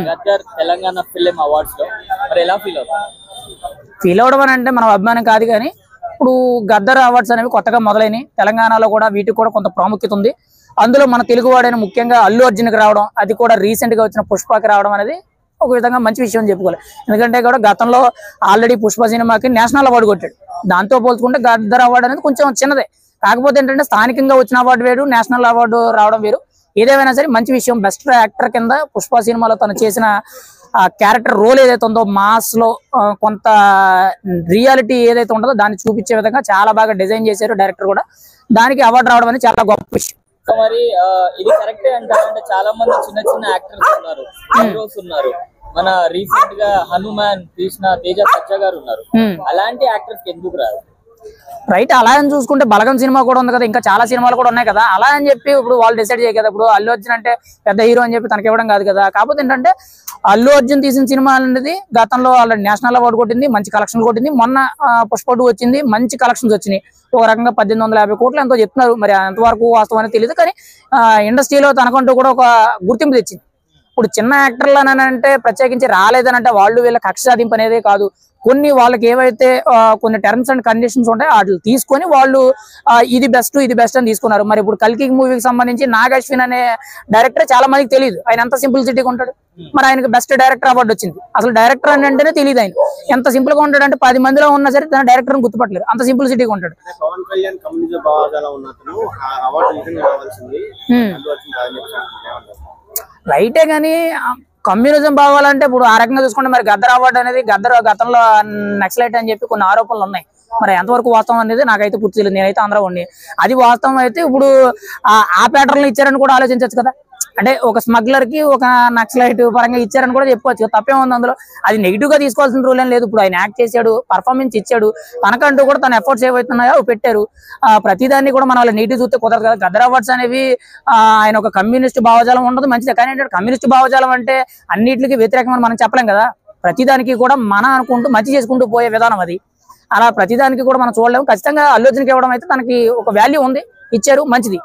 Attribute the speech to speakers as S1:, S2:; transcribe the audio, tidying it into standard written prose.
S1: Gaddar Telangana film awards లో మరి ఎలా ఫీల్ అవుతారు?
S2: ఫీల్ అవడం అని అంటే మనం అభిమానం కాదు, కానీ ఇప్పుడు గద్దర్ అవార్డ్స్ అనేవి కొత్తగా మొదలైనవి. తెలంగాణలో కూడా వీటికి కూడా కొంత ప్రాముఖ్యత ఉంది. అందులో మన తెలుగు వాడైన ముఖ్యంగా అల్లు అర్జున్కి రావడం, అది కూడా రీసెంట్ గా వచ్చిన పుష్పకి రావడం అనేది ఒక విధంగా మంచి విషయం అని చెప్పుకోవాలి. ఎందుకంటే కూడా గతంలో ఆల్రెడీ పుష్ప సినిమాకి నేషనల్ అవార్డు కొట్టాడు. దాంతో పోల్చుకుంటే గద్దర్ అవార్డు అనేది కొంచెం చిన్నదే. కాకపోతే ఏంటంటే స్థానికంగా వచ్చిన అవార్డు వేరు, నేషనల్ అవార్డు రావడం వేరు. ఏదేమైనా సరే మంచి విషయం. బెస్ట్ యాక్టర్ కింద పుష్ప సినిమాలో తను చేసిన ఆ క్యారెక్టర్ రోల్ ఏదైతే ఉందో మాస్ లో కొంత రియాలిటీ ఏదైతే ఉంటుందో దాన్ని చూపించే విధంగా చాలా బాగా డిజైన్ చేశారు డైరెక్టర్ కూడా. దానికి అవార్డు రావడం అనేది చాలా గొప్ప విషయం.
S1: మరి ఇది కరెక్టే అంటారంటే చాలా మంది చిన్న చిన్న యాక్టర్స్ ఉన్నారు, హీరోస్ ఉన్నారు. మన రీసెంట్ గా హనుమాన్, కృష్ణ, తేజ సజ్జ గారు ఉన్నారు. అలాంటి యాక్టర్స్ ఎందుకు రాదు?
S2: రైట్. అలా అని చూసుకుంటే బలగం సినిమా కూడా ఉంది కదా, ఇంకా చాలా సినిమాలు కూడా ఉన్నాయి కదా. అలా అని చెప్పి ఇప్పుడు వాళ్ళు డిసైడ్ చేయ కదా. ఇప్పుడు అల్లు అర్జున్ అంటే పెద్ద హీరో అని చెప్పి తనకి ఇవ్వడం కాదు కదా. కాకపోతే ఏంటంటే అల్లు అర్జున్ తీసిన సినిమా అనేది గతంలో ఆల్రెడీ నేషనల్ అవార్డు కొట్టింది, మంచి కలెక్షన్ కొట్టింది. మొన్న పుష్ప 2 వచ్చింది, మంచి కలెక్షన్స్ వచ్చినాయి. ఒక రకంగా 1850 కోట్లు ఎంతో చెప్తున్నారు. మరి అంతవరకు వాస్తవం అనేది తెలియదు, కానీ ఇండస్ట్రీలో తనకంటూ కూడా ఒక గుర్తింపు తెచ్చింది. ఇప్పుడు చిన్న యాక్టర్లు అని అంటే ప్రత్యేకించి రాలేదని అంటే వాళ్ళు వీళ్ళ కక్ష సాధింపు అనేది కాదు. కొన్ని వాళ్ళకి ఏవైతే కొన్ని టర్మ్స్ అండ్ కండిషన్స్ ఉంటాయో వాటిని తీసుకొని వాళ్ళు ఇది బెస్ట్ అని తీసుకున్నారు. మరి ఇప్పుడు కల్కి మూవీకి సంబంధించి నాగ్ అశ్విన్ అనే డైరెక్టర్ చాలా మందికి తెలియదు. ఆయన ఎంత సింప్లిసిటీగా ఉంటాడు. మరి ఆయనకు బెస్ట్ డైరెక్టర్ అవార్డు వచ్చింది. అసలు డైరెక్టర్ అని అంటేనే తెలియదు. ఆయన ఎంత సింపుల్ గా ఉంటాడు అంటే 10 మందిలో ఉన్నా సరే తన డైరెక్టర్ గుర్తుపట్టలేదు, అంత సింప్లిసిటీగా ఉంటాడు. రైటే, కానీ కమ్యూనిజం బావాలంటే ఇప్పుడు ఆ రకంగా చూసుకుంటే మరి గద్దర్ అవార్డు అనేది గతంలో నక్సలైట్ అని చెప్పి కొన్ని ఆరోపణలు ఉన్నాయి. మరి ఎంతవరకు వాస్తవం అనేది నాకైతే పూర్తి తెలియదు. నేనైతే ఆంధ్ర ఉండి అది వాస్తవం అయితే ఇప్పుడు ఆ ప్యాటర్న్లు ఇచ్చారని కూడా ఆలోచించవచ్చు కదా. అంటే ఒక స్మగ్లర్ కి ఒక నక్సలైట్ పరంగా ఇచ్చారని కూడా చెప్పుకోవచ్చు కదా. తప్పే ఉంది అందులో. అది నెగిటివ్ గా తీసుకోవాల్సిన రూల్ ఏం లేదు. ఇప్పుడు ఆయన యాక్ట్ చేశాడు, పర్ఫార్మెన్స్ ఇచ్చాడు, తనకంటూ కూడా తన ఎఫర్ట్స్ ఏవైతున్నాయో పెట్టారు. ప్రతిదాన్ని కూడా మన నెగిటివ్ చూస్తే కుదరదు కదా. గద్దర్ అవార్డ్స్ అనేవి ఆయన ఒక కమ్యూనిస్ట్ భావజాలం ఉండదు, మంచిదే. కానీ ఏంటంటే కమ్యూనిస్ట్ భావజాలం అంటే అన్నిటికీ వ్యతిరేకమని మనం చెప్పలేం కదా. ప్రతిదానికి కూడా మనం అనుకుంటూ మంచి చేసుకుంటూ పోయే విధానం అది. అలా ప్రతిదానికి కూడా మనం చూడలేము. ఖచ్చితంగా అల్లు అర్జున్కి ఇవ్వడం అయితే తనకి ఒక వాల్యూ ఉంది, ఇచ్చారు, మంచిది.